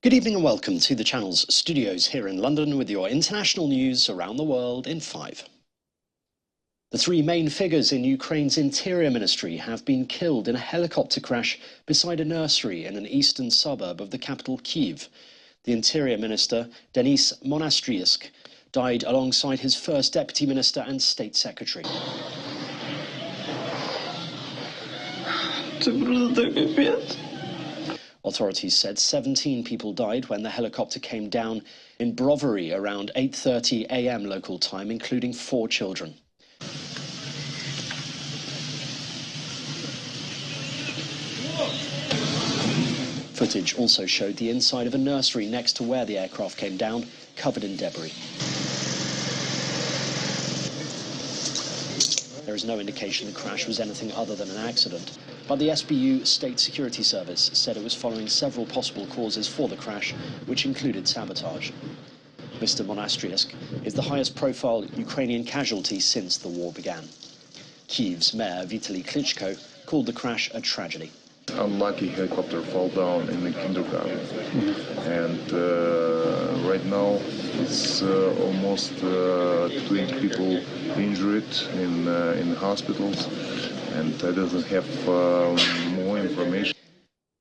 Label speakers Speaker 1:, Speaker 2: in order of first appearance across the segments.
Speaker 1: Good evening and welcome to the Channel's studios here in London with your international news around the world in 5. The three main figures in Ukraine's interior ministry have been killed in a helicopter crash beside a nursery in an eastern suburb of the capital Kyiv. The interior minister, Denis Monastriusk, died alongside his first deputy minister and state secretary. Authorities said 17 people died when the helicopter came down in Brovary around 8:30 a.m. local time, including 4 children. Footage also showed the inside of a nursery next to where the aircraft came down, covered in debris. There is no indication the crash was anything other than an accident, but the SBU State Security Service said it was following several possible causes for the crash, which included sabotage. Mr. Monastriusk is the highest-profile Ukrainian casualty since the war began. Kyiv's mayor, Vitaly Klitschko, called the crash a tragedy.
Speaker 2: Unlucky helicopter fall down in the kindergarten, and right now it's almost 20 people injured in hospitals, and I doesn't have more information.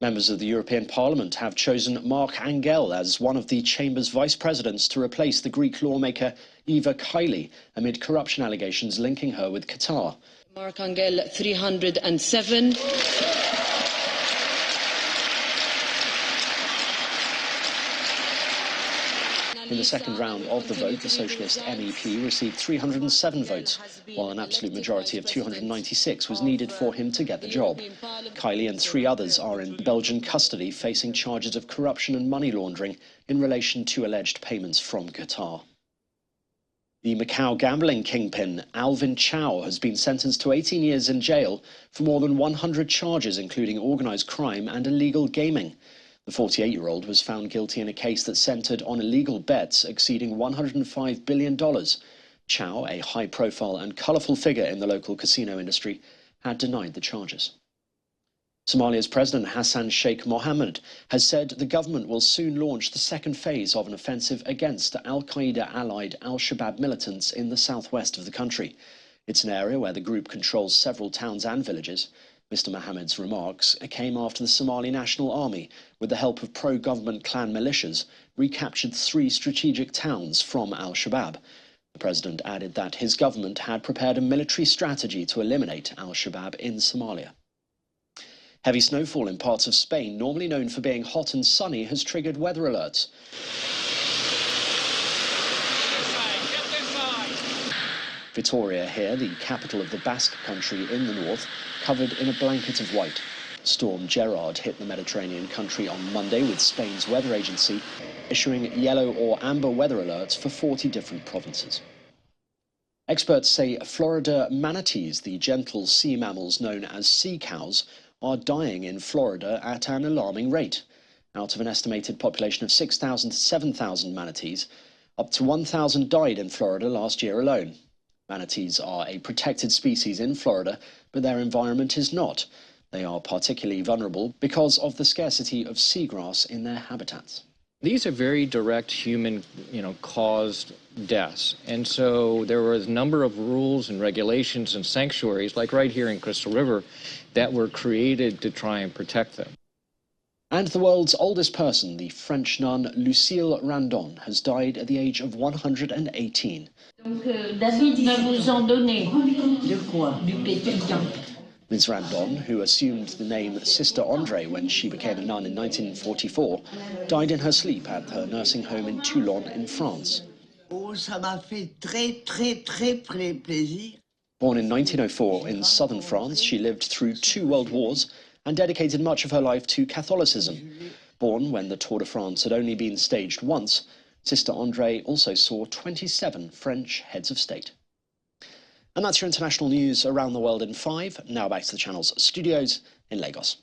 Speaker 1: Members of the European Parliament have chosen Mark Angel as one of the Chamber's vice presidents to replace the Greek lawmaker Eva Kaili amid corruption allegations linking her with Qatar.
Speaker 3: Mark Angel, 307.
Speaker 1: In the second round of the vote, the Socialist MEP received 307 votes, while an absolute majority of 296 was needed for him to get the job. Kylie and 3 others are in Belgian custody, facing charges of corruption and money laundering in relation to alleged payments from Qatar. The Macau Gambling Kingpin, Alvin Chow, has been sentenced to 18 years in jail for more than 100 charges, including organised crime and illegal gaming. The 48-year-old was found guilty in a case that centred on illegal bets exceeding $105 billion. Chow, a high-profile and colourful figure in the local casino industry, had denied the charges. Somalia's President Hassan Sheikh Mohammed has said the government will soon launch the second phase of an offensive against al-Qaeda-allied al-Shabaab militants in the southwest of the country. It's an area where the group controls several towns and villages. Mr. Mohammed's remarks came after the Somali National Army, with the help of pro-government clan militias, recaptured 3 strategic towns from al-Shabaab. The president added that his government had prepared a military strategy to eliminate al-Shabaab in Somalia. Heavy snowfall in parts of Spain, normally known for being hot and sunny, has triggered weather alerts. Vitoria here, the capital of the Basque country in the north, covered in a blanket of white. Storm Gerard hit the Mediterranean country on Monday, with Spain's weather agency issuing yellow or amber weather alerts for 40 different provinces. Experts say Florida manatees, the gentle sea mammals known as sea cows, are dying in Florida at an alarming rate. Out of an estimated population of 6,000 to 7,000 manatees, up to 1,000 died in Florida last year alone. Manatees are a protected species in Florida, but their environment is not. They are particularly vulnerable because of the scarcity of seagrass in their habitats.
Speaker 4: These are very direct human, caused deaths. And so there was a number of rules and regulations and sanctuaries, like right here in Crystal River, that were created to try and protect them.
Speaker 1: And the world's oldest person, the French nun Lucille Randon, has died at the age of 118. Ms. Randon, who assumed the name Sister Andre when she became a nun in 1944, died in her sleep at her nursing home in Toulon in France. Born in 1904 in southern France, she lived through 2 world wars and dedicated much of her life to Catholicism. Born when the Tour de France had only been staged once, Sister Andre also saw 27 French heads of state. And that's your international news around the world in 5. Now back to the Channel's studios in Lagos.